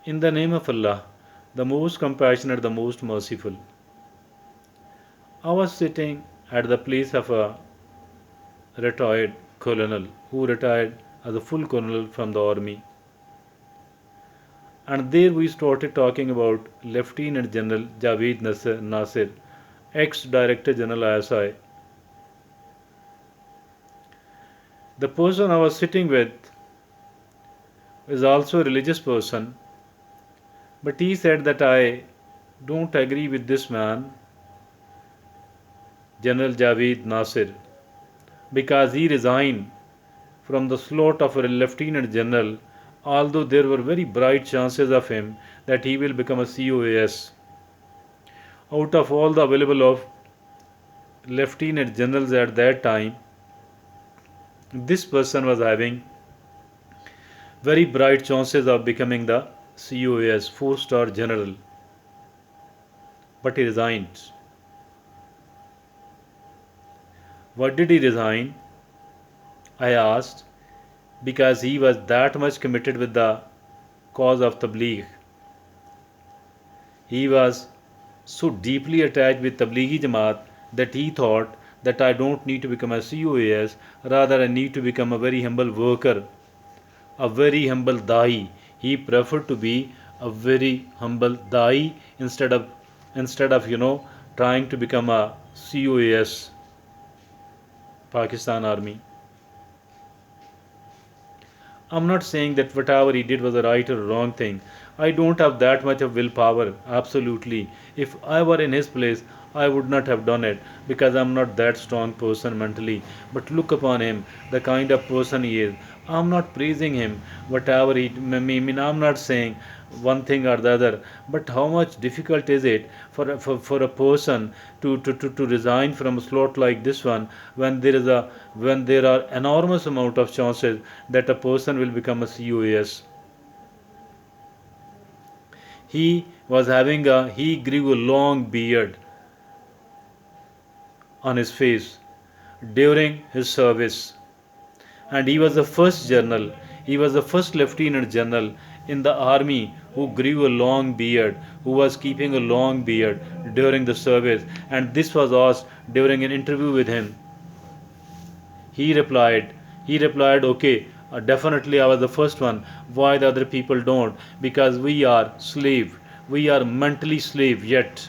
In the name of Allah, the most compassionate, the most merciful. I was sitting at the place of a retired colonel who retired as a full colonel from the army. And there we started talking about Lieutenant General Javed Nasir, ex-Director General ISI. The person I was sitting with is also a religious person, but he said that I don't agree with this man, General Javed Nasir, because he resigned from the slot of a lieutenant general, although there were very bright chances of him that he will become a COAS. Out of all the available of lieutenant generals at that time, this person was having very bright chances of becoming the COAS, 4-star general. But he resigned. What did he resign? I asked. Because he was that much committed with the cause of tableeg. He was so deeply attached with tableegi jamat that he thought that I don't need to become a COAS, rather I need to become a very humble worker, a very humble da'i. He preferred to be a very humble da'i instead of trying to become a COAS, Pakistan Army. I'm not saying that whatever he did was a right or wrong thing. I don't have that much of willpower, absolutely. If I were in his place, I would not have done it because I'm not that strong person mentally. But look upon him, the kind of person he is. I'm not praising him, whatever he. I mean, I'm not saying one thing or the other. But how much difficult is it for a person to resign from a slot like this one when there are enormous amount of chances that a person will become a COAS. He grew a long beard on his face during his service, and he was the first general, he was the first lieutenant general in the army who grew a long beard, who was keeping a long beard during the service. And this was asked during an interview with him. He replied, okay, definitely I was the first one. Why the other people don't? Because we are slave. We are mentally slave yet.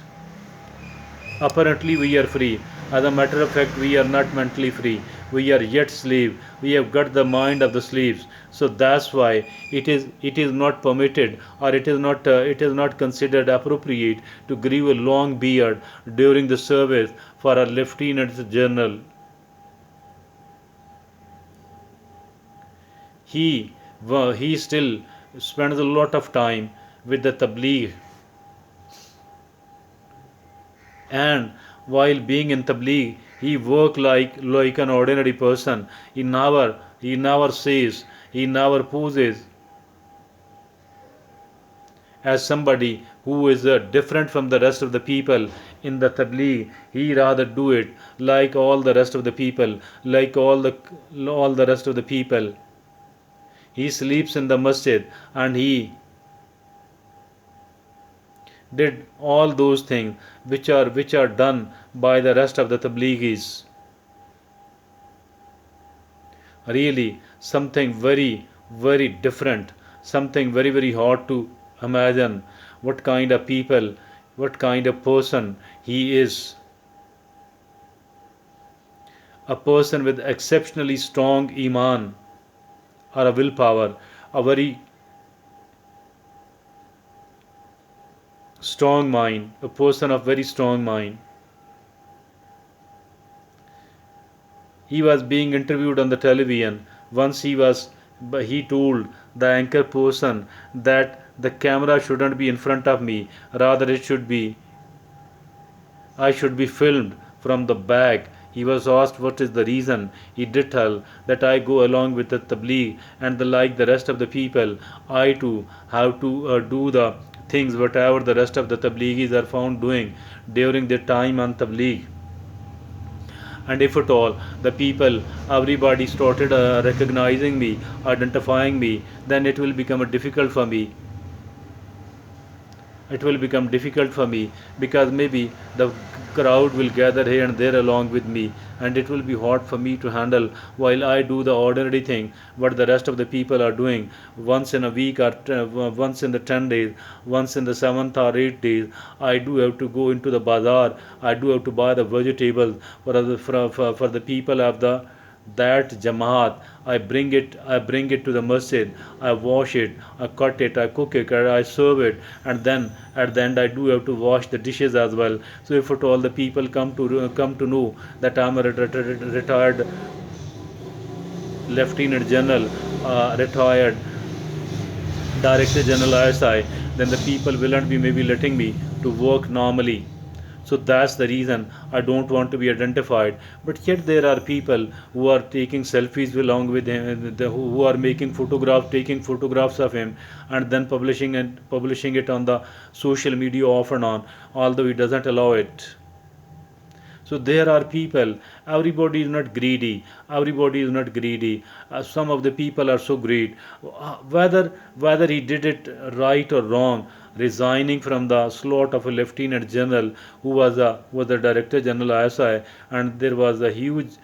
Apparently we are free. As a matter of fact, we are not mentally free. We are yet slave. We have got the mind of the slaves. So that's why it is not permitted, or it is not considered appropriate to grow a long beard during the service for a lieutenant general. He still spends a lot of time with the tableeg, and while being in tableeg he work like an ordinary person. He never says, he never poses as somebody who is different from the rest of the people in the tableeg. He rather do it like all the rest of the people, like all the rest of the people. He sleeps in the masjid, and he did all those things which are done by the rest of the tableghis. Really something very very different, something very very hard to imagine what kind of people, what kind of person he is. A person with exceptionally strong iman, or a willpower, a very strong mind, a person of very strong mind. He was being interviewed on the television. Once he told the anchor person that the camera shouldn't be in front of me, rather I should be filmed from the back. He was asked what is the reason. He did tell that I go along with the tabligh, and like the rest of the people, I too have to do the things whatever the rest of the tablighis are found doing during their time on tabligh. And if at all the people, everybody started recognizing me, identifying me, then it will become difficult for me it will become difficult for me, because maybe the crowd will gather here and there along with me, and it will be hard for me to handle while I do the ordinary thing what the rest of the people are doing once in a week, or once in the 10 days, once in the 7th or 8 days. I do have to go into the bazaar, I do have to buy the vegetables for the people of the that jamaat. I bring it to the masjid, I wash it, I cut it, I cook it, I serve it, and then at the end I do have to wash the dishes as well. So if at all the people come to know that I'm a retired lieutenant general, retired director general ISI, then the people will not be maybe letting me to work normally. So that's the reason I don't want to be identified. But yet there are people who are taking selfies along with him, who are making photographs, taking photographs of him, and then publishing it on the social media off and on, although he doesn't allow it. So there are people, everybody is not greedy, everybody is not greedy. Some of the people are so greedy. Whether he did it right or wrong, resigning from the slot of a lieutenant general who was a director general ISI, and there was a huge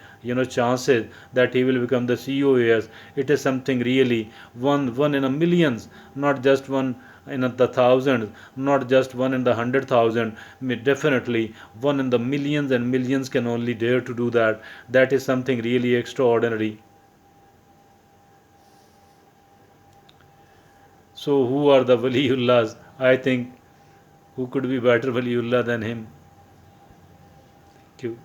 chances that he will become the COAS. It is something really one in a millions, not just one in the thousands, not just one in the 100,000. Definitely one in the millions, and millions can only dare to do that. That is something really extraordinary. So who are the Waliullahs? I think who could be better Waliullah than him? Thank you.